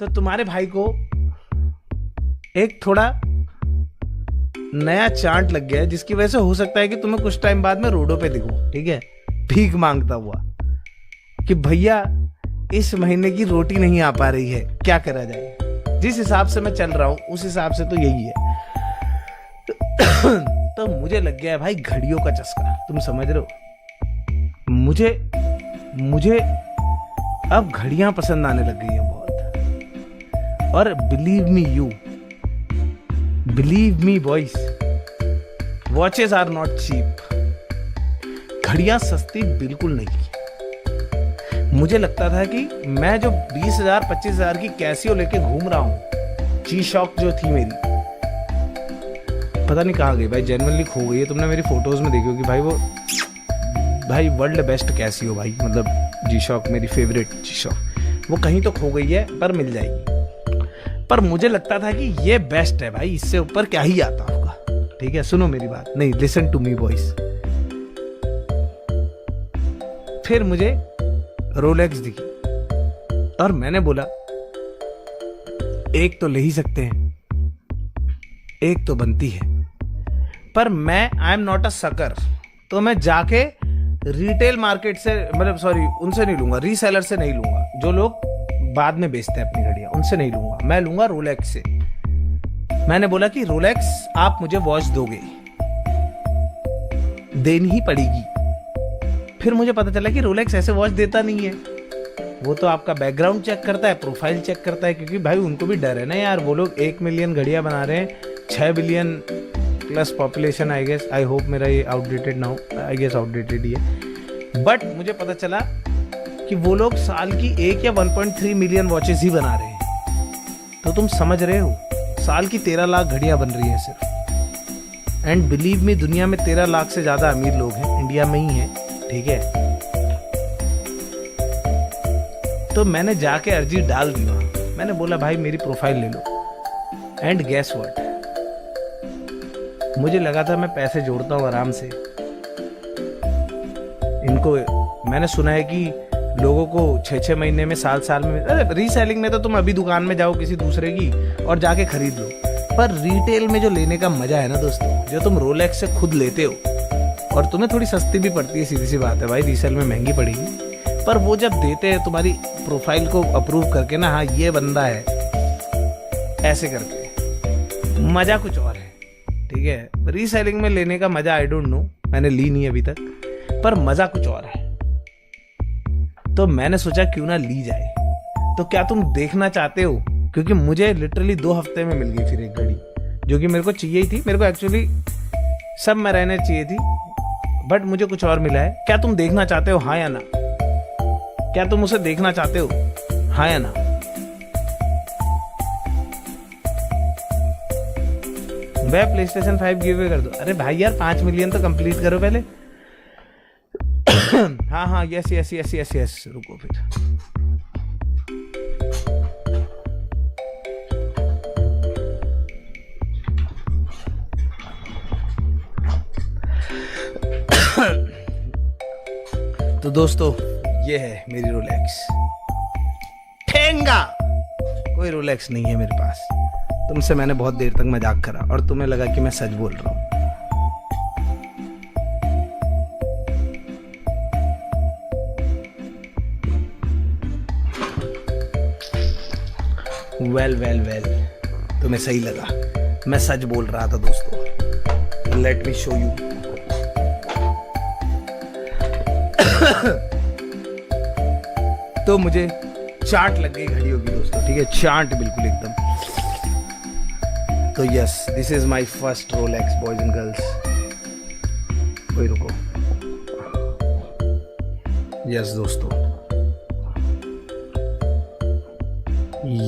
तो तुम्हारे भाई को एक थोड़ा नया चांट लग गया है, जिसकी वजह से हो सकता है कि तुम्हें कुछ टाइम बाद में रोडों पे दिखूं, ठीक है, भीख मांगता हुआ कि भैया इस महीने की रोटी नहीं आ पा रही है, क्या करा जाए। जिस हिसाब से मैं चल रहा हूं उस हिसाब से तो यही है। तो मुझे लग गया है भाई घड़ियों का चस्का, तुम समझ रहे हो। मुझे अब घड़ियां पसंद आने लग गई है बहुत। और believe me boys, watches are not cheap. घड़ियां सस्ती बिल्कुल नहीं है। मुझे लगता था कि मैं जो 20,000 25,000 की कैसियो लेके घूम रहा हूं, जी शॉक जो थी मेरी, पता नहीं कहाँ गई भाई, जेन्युइनली खो गई है। तुमने मेरी फोटोज में देखी होगी भाई, वो भाई वर्ल्ड बेस्ट कैसियो भाई, मतलब जी शॉक मेरी फेवरेट जी शॉक, वो कहीं तो खो गई है पर मिल जाएगी। पर मुझे लगता था कि ये बेस्ट है भाई, इससे ऊपर क्या ही आता होगा। ठीक है, सुनो मेरी बात, नहीं लिसन टू मी बॉयज। फिर मुझे रोलेक्स दिखी और मैंने बोला एक तो ले ही सकते हैं, एक तो बनती है। पर मैं I am not a sucker, तो मैं जाके रिटेल मार्केट से, मतलब सॉरी उनसे नहीं लूंगा, रीसेलर से नहीं लूंगा, जो लोग बाद में बेचते हैं अपनी घड़ियां, उनसे नहीं लूंगा, मैं लूंगा रोलेक्स से। मैंने बोला कि रोलेक्स आप मुझे वॉच दोगे, देनी ही पड़ेगी। फिर मुझे पता चला कि रोलेक्स ऐसे वॉच देता नहीं है, वो तो आपका बैकग्राउंड चेक करता है, प्रोफाइल चेक करता है, क्योंकि भाई उनको भी डर है ना यार, वो लोग 1 मिलियन घड़ियां बना रहे हैं, 6 billion plus population. I guess, I hope मेरा ये आउटडेटेड ना हो, आई गेस आउटडेटेड ही है। बट मुझे पता चला कि वो लोग साल की 1 या 1.3 मिलियन वॉचेस ही बना रहे हैं। तो तुम समझ रहे हो, साल की 13 लाख घड़ियां बन रही हैं सिर्फ। एंड बिलीव मी, दुनिया में 13 लाख से ज्यादा अमीर लोग हैं, इंडिया में ही हैं, ठीक है। तो मैंने जाके अर्जी डाल दी वहां, मैंने बोला भाई मेरी प्रोफाइल ले लो। एंड गेस व्हाट, मुझे लगा था मैं पैसे जोड़ता हूँ आराम से इनको। मैंने सुना है कि लोगों को 6-6 महीने में, साल में, अरे रीसेलिंग में तो तुम अभी दुकान में जाओ किसी दूसरे की और जाके खरीद लो, पर रिटेल में जो लेने का मजा है ना दोस्तों, जो तुम रोलेक्स से खुद लेते हो और तुम्हें थोड़ी सस्ती भी पड़ती है, सीधी सी बात है भाई, रीसेल में महंगी पड़ेगी, पर वो जब देते हैं तुम्हारी प्रोफाइल को अप्रूव करके ना, हाँ ये बंदा है, ऐसे करके, मजा कुछ और है। ठीक है, रीसेलिंग में लेने का मजा आई डोंट नो, मैंने ली नहीं अभी तक, पर मजा कुछ और है। तो मैंने सोचा क्यों ना ली जाए। तो क्या तुम देखना चाहते हो, क्योंकि मुझे लिटरली 2 हफ्ते में मिल गई फिर एक घड़ी, जो कि मेरे को चाहिए ही थी। मेरे को एक्चुअली सब में रहने चाहिए थी, बट मुझे कुछ और मिला है। क्या तुम देखना चाहते हो, हाँ या ना? क्या तुम उसे देखना चाहते हो, हाँ या ना? वह PlayStation 5 गिव अवे कर दो। अरे भाई यार 5 मिलियन तो कंप्लीट करो पहले। हाँ हाँ, yes yes yes yes yes, रुको फिर। तो दोस्तों ये है मेरी रोलेक्स। ठेंगा कोई रोलेक्स नहीं है मेरे पास। तुमसे मैंने बहुत देर तक मजाक करा और तुम्हें लगा कि मैं सच बोल रहा हूं। वेल, तुम्हें सही लगा, मैं सच बोल रहा था दोस्तों। Let me show you. तो मुझे चार्ट लग गई घड़ियों की दोस्तों, ठीक है, चार्ट बिल्कुल एकदम। तो yes, this is my first Rolex boys and girls. कोई रुको, यस दोस्तों,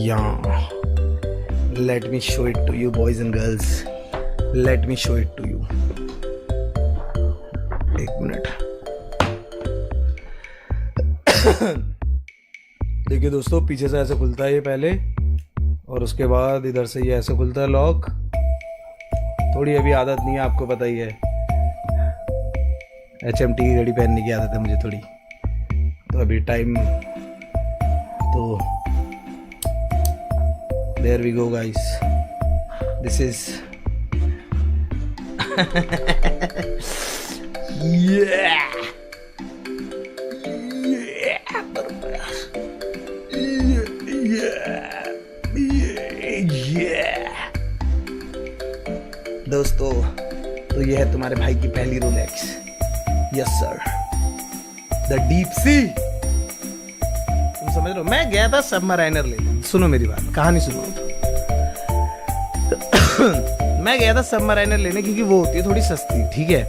yeah, let me show it to you boys and girls, let me show it to you। एक मिनट। देखिए दोस्तों, पीछे से ऐसे खुलता है ये पहले, और उसके बाद इधर से ये ऐसे खुलता है लॉक। थोड़ी अभी आदत नहीं है, आपको पता ही है, HMT की घड़ी पहनने की आदत है मुझे थोड़ी, तो अभी टाइम तो there we go guys, this is दोस्तों, तो ये है तुम्हारे भाई की पहली Rolex. Yes sir, the deep sea. तुम समझ रहे हो, मैं गया था सबमराइनर लेने। सुनो मेरी बात, कहानी सुनो। मैं गया था सबमराइनर लेने क्योंकि वो होती है थोड़ी सस्ती, ठीक है।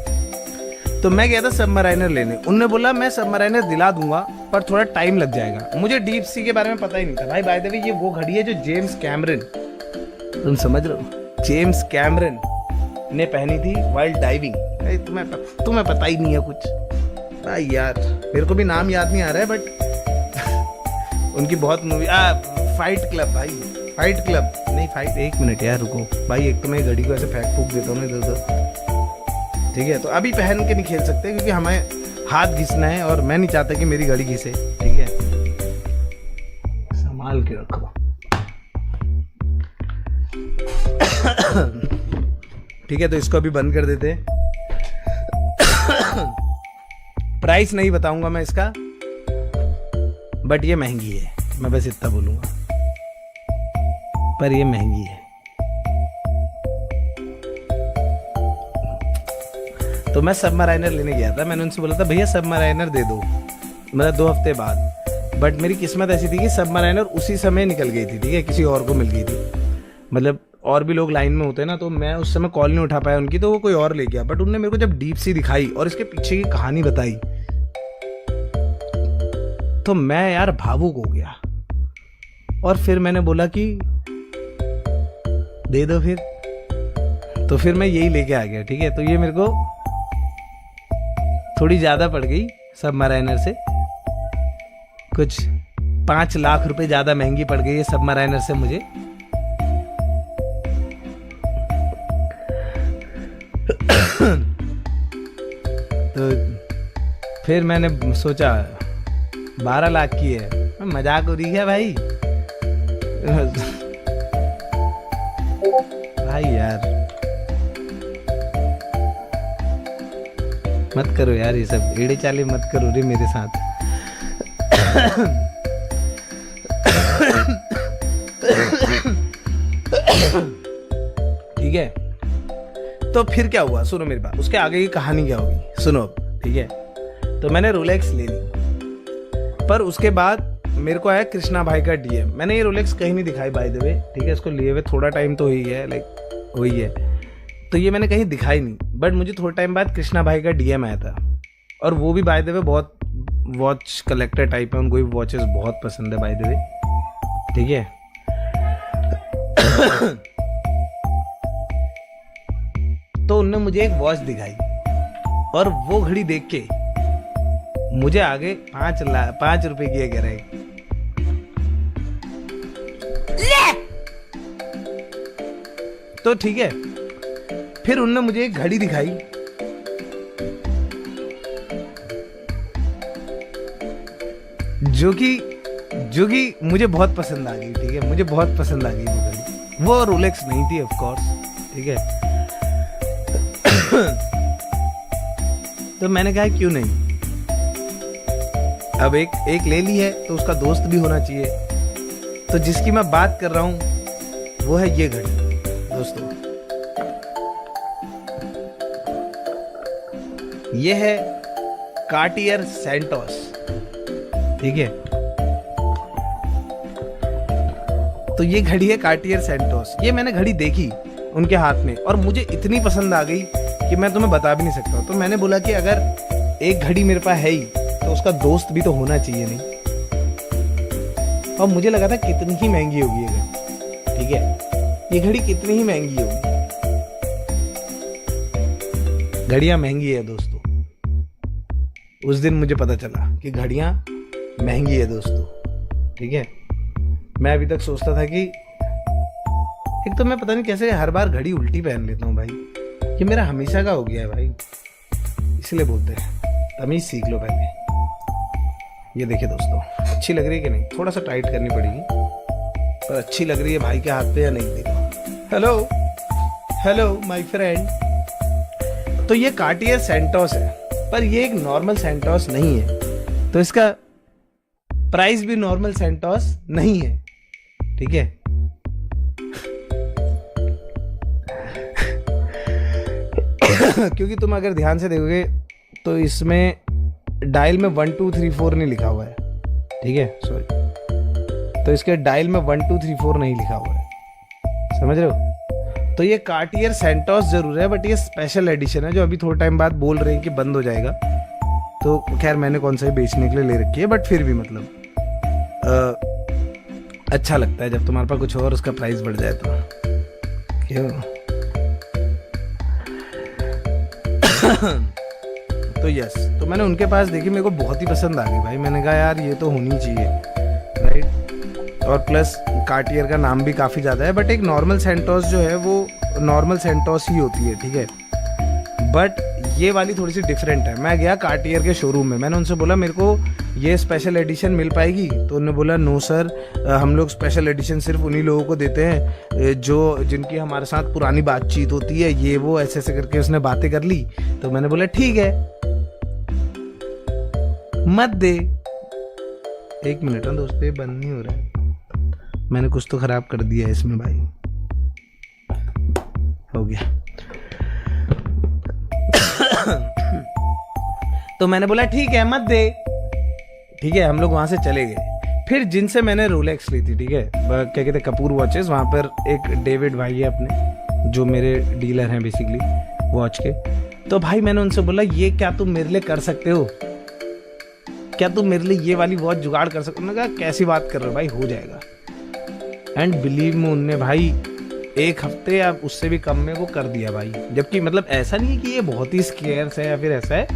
तो मैं गया था सबमराइनर लेने। उनने बोला मैं सबमराइनर दिला दूंगा पर थोड़ा टाइम लग जाएगा। मुझे डीप सी के बारे में पता ही नहीं था भाई। बाय द वे, ये वो घड़ी है जो जेम्स कैमरन, तुम समझ रहे हो, जेम्स कैमरन ने पहनी थी वाइल्ड डाइविंग। तुम्हें पता ही नहीं है कुछ भाई यार। मेरे को भी नाम याद नहीं आ रहा है बट उनकी बहुत मूवी, फाइट क्लब भाई, फाइट क्लब नहीं, फाइट, एक मिनट यार रुको भाई। एक तो मैं घड़ी को ऐसे फेंक फूक देता हूँ इधर उधर, ठीक है। तो अभी पहन के नहीं खेल सकते क्योंकि हमें हाथ घिसना है और मैं नहीं चाहता कि मेरी घड़ी घिसे, ठीक है। संभाल के रखो। ठीक है, तो इसको अभी बंद कर देते। प्राइस नहीं बताऊंगा मैं इसका, बट ये महंगी है, मैं बस इतना बोलूंगा, पर ये महंगी है। तो मैं सबमराइनर लेने गया था। मैंने उनसे बोला था भैया सबमराइनर दे दो, मतलब 2 हफ्ते बाद। बट मेरी किस्मत ऐसी थी कि सबमराइनर उसी समय निकल गई थी, ठीक है, किसी और को मिल गई थी। मतलब और भी लोग लाइन में होते हैं ना, तो मैं उस समय कॉल नहीं उठा पाया उनकी, तो वो कोई और ले गया। बट उनने मेरे को जब डीप सी दिखाई और इसके पीछे की कहानी बताई, तो मैं यार भावुक हो गया। और फिर मैंने बोला कि दे दो फिर। तो फिर मैं यही लेके आ गया, ठीक है। तो ये मेरे को थोड़ी ज्यादा पड़ गई सबमराइनर से, कुछ 5 लाख रुपए ज्यादा महंगी पड़ गई है सबमराइनर से मुझे। तो फिर मैंने सोचा 12 लाख की है, मजाक हो रही है भाई। भाई यार मत करो यार, ये सब एड़े चाले मत करो रे मेरे साथ। ठीक है, तो फिर क्या हुआ, सुनो मेरी बात। उसके आगे की कहानी क्या होगी सुनो अब, ठीक है। तो मैंने रोलेक्स ले ली, पर उसके बाद मेरे को आया कृष्णा भाई का डीएम। मैंने ये रोलेक्स कहीं नहीं दिखाई बाय द वे, ठीक है। इसको लिए हुए थोड़ा टाइम तो ही है, लाइक वही है, तो ये मैंने कहीं दिखाई नहीं। बट मुझे थोड़ा टाइम बाद कृष्णा भाई का डीएम आया था, और वो भी बाय द वे बहुत वॉच कलेक्टर टाइप है, उनको भी वॉचेस बहुत पसंद है बाय द वे, ठीक है। तो उनने मुझे एक वॉच दिखाई, और वो घड़ी देख के मुझे आगे 5 रुपए की कह रहे। तो ठीक है, फिर उनने मुझे एक घड़ी दिखाई, जो कि मुझे बहुत पसंद आ गई, ठीक है। मुझे बहुत पसंद आ गई वो घड़ी। वो रोलेक्स नहीं थी ऑफ कोर्स, ठीक है। तो मैंने कहा क्यों नहीं, अब एक ले ली है तो उसका दोस्त भी होना चाहिए। तो जिसकी मैं बात कर रहा हूं वो है ये घड़ी दोस्तों। ये है कार्टियर सैंटोस, ठीक है। तो ये घड़ी है कार्टियर सैंटोस। ये मैंने घड़ी देखी उनके हाथ में और मुझे इतनी पसंद आ गई कि मैं तुम्हें बता भी नहीं सकता। तो मैंने बोला कि अगर एक घड़ी मेरे पास है ही तो उसका दोस्त भी तो होना चाहिए नहीं। और मुझे लगा था कितनी ही महंगी होगी ये घड़ी, ठीक है। ये घड़ी कितनी ही महंगी होगी, घड़ियां महंगी है दोस्तों। उस दिन मुझे पता चला कि घड़ियां महंगी है दोस्तों, ठीक है। मैं अभी तक सोचता था कि एक तो मैं पता नहीं कैसे हर बार घड़ी उल्टी पहन लेता हूँ भाई, ये मेरा हमेशा का हो गया है भाई। इसलिए बोलते हैं तमीज सीख लो पहले। ये देखिए दोस्तों, अच्छी लग रही है कि नहीं, थोड़ा सा टाइट करनी पड़ेगी, पर अच्छी लग रही है भाई के हाथ पे या नहीं देखो। Hello hello my friend. तो ये कार्टियर सेंटोस है, पर ये एक नॉर्मल सेंटोस नहीं है, तो इसका प्राइस भी नॉर्मल सेंटोस नहीं है, ठीक है। क्योंकि तुम अगर ध्यान से देखोगे तो इसमें डायल में 1 2 3 4 नहीं लिखा हुआ है, ठीक है, सॉरी। तो इसके डायल में 1 2 3 4 नहीं लिखा हुआ है, समझ रहे हो। तो ये कार्टियर सेंटोस जरूर है, बट ये स्पेशल एडिशन है जो अभी थोड़ा टाइम बाद बोल रहे हैं कि बंद हो जाएगा। तो खैर मैंने कौन सा ही बेचने के लिए ले रखी है, बट फिर भी मतलब अच्छा लगता है जब तुम्हारे पास कुछ और उसका प्राइस बढ़ जाए तो। क्यों? तो यस, तो मैंने उनके पास देखी, मेरे को बहुत ही पसंद आ गई भाई। मैंने कहा यार ये तो होनी चाहिए, राइट। और प्लस कार्टियर का नाम भी काफ़ी ज़्यादा है, बट एक नॉर्मल सेंटोस जो है वो नॉर्मल सेंटोस ही होती है, ठीक है। बट ये वाली थोड़ी सी डिफरेंट है। मैं गया कार्टियर के शोरूम में, मैंने उनसे बोला मेरे को ये स्पेशल एडिशन मिल पाएगी, तो उन्होंने बोला नो सर, हम लोग स्पेशल एडिशन सिर्फ उन्हीं लोगों को देते हैं जो जिनकी हमारे साथ पुरानी बातचीत होती है, ये वो ऐसे ऐसे करके उसने बातें कर ली। तो मैंने बोला ठीक है, मत दे। एक मिनट ना दोस्तों, ये बंद नहीं हो रहा है, मैंने कुछ तो खराब कर दिया है इसमें भाई। हो गया। तो मैंने बोला ठीक है मत दे, ठीक है। हम लोग वहां से चले गए। फिर जिनसे मैंने रोलेक्स ली थी, ठीक है, क्या कहते कपूर वॉचेस, वहां पर एक डेविड भाई है अपने जो मेरे डीलर हैं बेसिकली वॉच के। तो भाई मैंने उनसे बोला ये क्या तुम मेरे लिए कर सकते हो, क्या तुम मेरे लिए ये वाली वॉच जुगाड़ कर सकते हो। उन्होंने कहा कैसी बात कर रहे हो भाई, हो जाएगा। एंड बिलीव में उनने भाई 1 हफ्ते या उससे भी कम में वो कर दिया भाई। जबकि मतलब ऐसा नहीं है कि ये बहुत ही स्केयर्स है या फिर ऐसा है,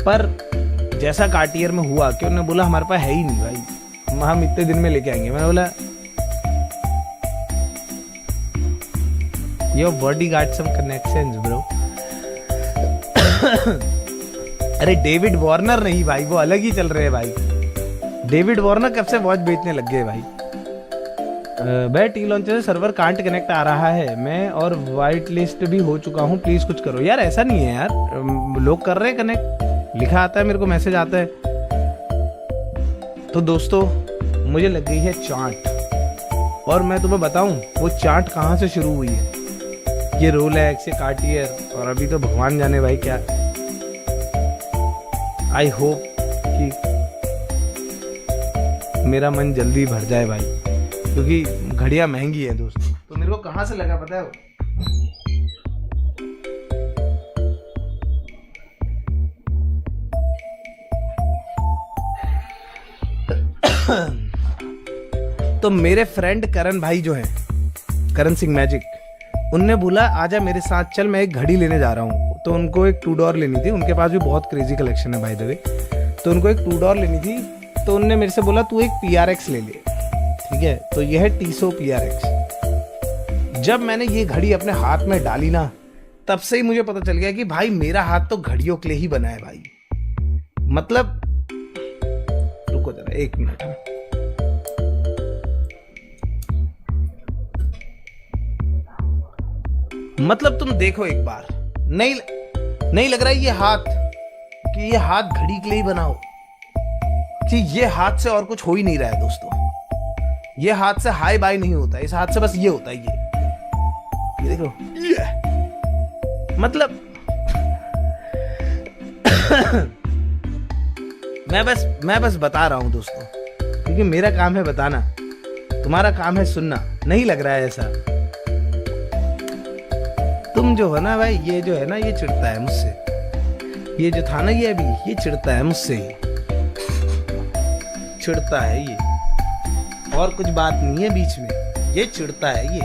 पर जैसा कार्टियर में हुआ कि उन्होंने बोला हमारे पास है ही नहीं भाई, हम इतने दिन में लेके आएंगे। मैंने बोला your body got some connections bro. अरे डेविड वार्नर नहीं भाई, वो अलग ही चल रहे हैं भाई। डेविड वार्नर कब से वॉच बेचने लग गए भाई। भाई टी लॉन्चर से सर्वर कांट कनेक्ट आ रहा है, मैं और वाइट लिस्ट भी हो चुका हूँ, प्लीज कुछ करो। यार ऐसा नहीं है यार, लोग कर रहे हैं कनेक्ट, लिखा आता है मेरे को, मैसेज आता है। तो दोस्तों मुझे लग गई है चाट, और मैं तुम्हें बताऊं वो चाट कहाँ से शुरू हुई है। ये रोलेक्स, ये कार्टियर, और अभी तो भगवान जाने भाई क्या। आई होप कि मेरा मन जल्दी भर जाए भाई, क्योंकि घड़ियां महंगी है दोस्तों। तो मेरे को कहां से लगा पता है वो? तो मेरे फ्रेंड करण भाई जो है, करण सिंह मैजिक, उनने बोला आजा मेरे साथ चल, मैं एक घड़ी लेने जा रहा हूँ। तो उनको एक 2 डोर लेनी थी, उनके पास भी बहुत क्रेजी कलेक्शन है बाय द वे। तो उनको एक 2 डोर लेनी थी, तो उनने मेरे से बोला तू एक PRX ले ले, ठीक है। तो यह है टीसो PRX। जब मैंने ये घड़ी अपने हाथ में डाली ना, तब से ही मुझे पता चल गया कि भाई मेरा हाथ तो घड़ियों के लिए ही बना है भाई। मतलब रुको जरा 1 मिनट, मतलब तुम देखो एक बार, नहीं लग रहा है ये हाथ कि ये हाथ घड़ी के लिए ही बना हो, कि ये हाथ से और कुछ हो ही नहीं रहा है दोस्तों। ये हाथ से हाई बाई नहीं होता, इस हाथ से बस ये होता है, ये देखो ये। मतलब मैं बस बता रहा हूं दोस्तों, क्योंकि मेरा काम है बताना, तुम्हारा काम है सुनना। नहीं लग रहा है ऐसा? तुम जो है ना भाई, ये जो है ना, ये चिढ़ता है मुझसे। ये जो था ना ये अभी, ये चिढ़ता है मुझसे, चिढ़ता है ये, और कुछ बात नहीं है बीच में, ये चिढ़ता है ये।